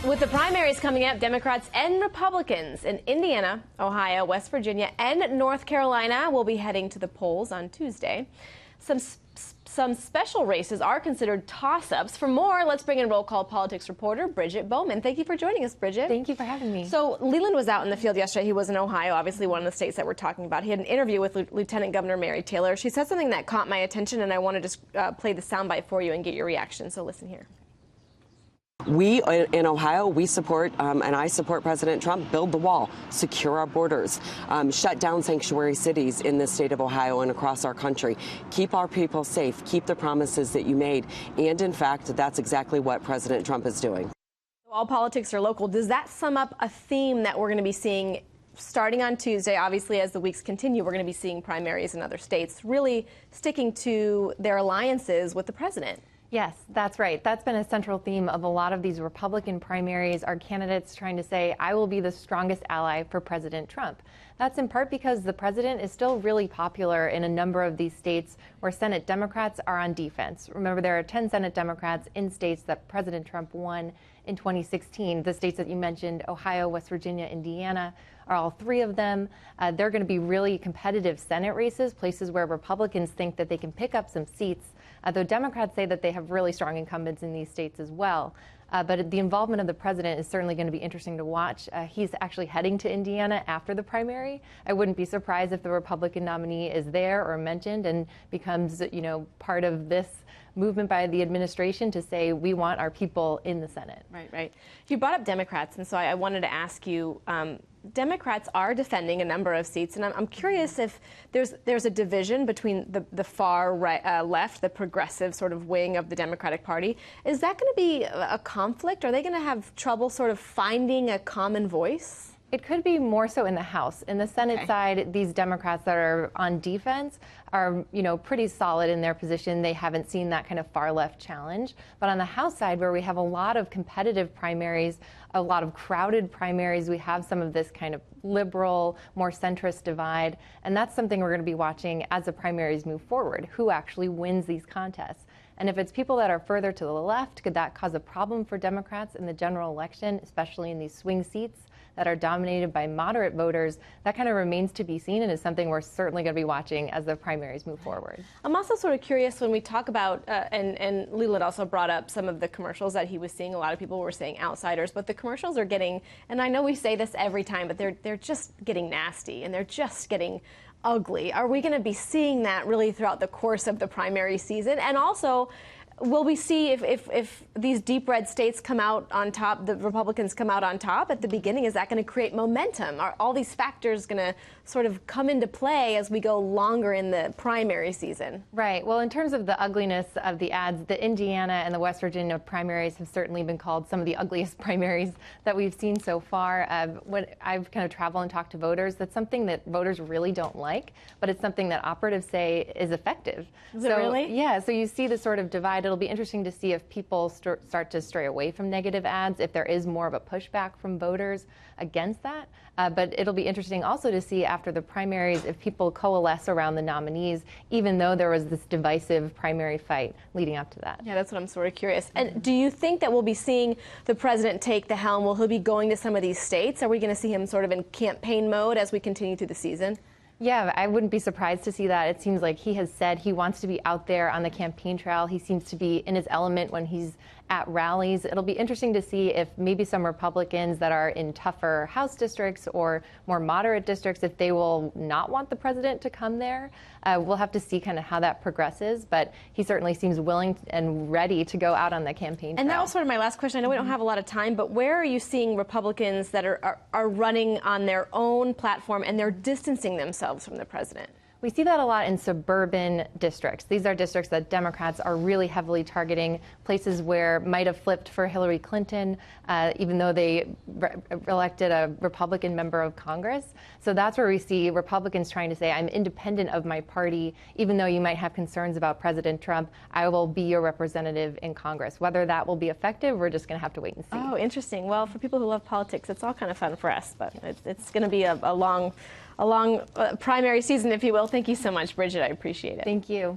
With the primaries coming up, Democrats and Republicans in Indiana, Ohio, West Virginia, and North Carolina will be heading to the polls on Tuesday. Some special races are considered toss-ups. For more, let's bring in Roll Call Politics reporter Bridget Bowman. Thank you for joining us, Bridget. Thank you for having me. So Leland was out in the field yesterday. He was in Ohio, obviously one of the states that we're talking about. He had an interview with Lieutenant Governor Mary Taylor. She said something that caught my attention, and I want to just play the soundbite for you and get your reaction. So listen here. We in Ohio, we support, and I support President Trump, build the wall, secure our borders, shut down sanctuary cities in the state of Ohio and across our country, keep our people safe, keep the promises that you made. And in fact, that's exactly what President Trump is doing. All politics are local. Does that sum up a theme that we're going to be seeing starting on Tuesday? Obviously, as the weeks continue, we're going to be seeing primaries in other states really sticking to their alliances with the president. Yes, that's right. That's been a central theme of a lot of these Republican primaries, are candidates trying to say, I will be the strongest ally for President Trump. That's in part because the president is still really popular in a number of these states where Senate Democrats are on defense. Remember, there are 10 Senate Democrats in states that President Trump won in 2016. The states that you mentioned, Ohio, West Virginia, Indiana, are all three of them. They're going to be really competitive Senate races, places where Republicans think that they can pick up some seats, though Democrats say that they have really strong incumbents in these states as well. But the involvement of the president is certainly going to be interesting to watch. He's actually heading to Indiana after the primary. I wouldn't be surprised if the Republican nominee is there or mentioned and becomes, part of this movement by the administration to say we want our people in the Senate. Right. You brought up Democrats, and so I wanted to ask you, Democrats are defending a number of seats, and I'm curious if there's a division between the far right, left, the progressive sort of wing of the Democratic Party. Is that going to be a conflict? Are they going to have trouble sort of finding a common voice? It could be more so in the House. In the Senate side, these Democrats that are on defense are, pretty solid in their position. They haven't seen that kind of far left challenge. But on the House side, where we have a lot of competitive primaries, a lot of crowded primaries, we have some of this kind of liberal, more centrist divide. And that's something we're going to be watching as the primaries move forward. Who actually wins these contests? And if it's people that are further to the left, could that cause a problem for Democrats in the general election, especially in these swing seats that are dominated by moderate voters? That kind of remains to be seen and is something we're certainly going to be watching as the primaries move forward. I'm also sort of curious when we talk about, and Leland also brought up some of the commercials that he was seeing. A lot of people were saying outsiders, but the commercials are getting, and I know we say this every time, but they're just getting nasty and they're just getting ugly. Are we going to be seeing that really throughout the course of the primary season? And also, will we see if these deep red states come out on top, the Republicans come out on top at the beginning? Is that going to create momentum? Are all these factors going to sort of come into play as we go longer in the primary season? Right. Well, in terms of the ugliness of the ads, the Indiana and the West Virginia primaries have certainly been called some of the ugliest primaries that we've seen so far. When I've kind of traveled and talked to voters, that's something that voters really don't like, but it's something that operatives say is effective. Is it really? Yeah. So you see the sort of divide. It'll be interesting to see if people start to stray away from negative ads, if there is more of a pushback from voters against that. But it'll be interesting also to see after the primaries if people coalesce around the nominees, even though there was this divisive primary fight leading up to that. Yeah, that's what I'm sort of curious. And do you think that we'll be seeing the president take the helm? Will he be going to some of these states? Are we going to see him sort of in campaign mode as we continue through the season? Yeah, I wouldn't be surprised to see that. It seems like he has said he wants to be out there on the campaign trail. He seems to be in his element when he's at rallies. It'll be interesting to see if maybe some Republicans that are in tougher House districts or more moderate districts, if they will not want the president to come there. We'll have to see kind of how that progresses, but he certainly seems willing and ready to go out on the campaign trail. And that was sort of my last question. I know we don't have a lot of time, but where are you seeing Republicans that are running on their own platform and they're distancing themselves from the president? We see that a lot in suburban districts. These are districts that Democrats are really heavily targeting, places where might have flipped for Hillary Clinton, even though they elected a Republican member of Congress. So that's where we see Republicans trying to say, I'm independent of my party, even though you might have concerns about President Trump, I will be your representative in Congress. Whether that will be effective, we're just going to have to wait and see. Oh, interesting. Well, for people who love politics, it's all kind of fun for us, but it's going to be a long primary season, if you will. Thank you so much, Bridget. I appreciate it. Thank you.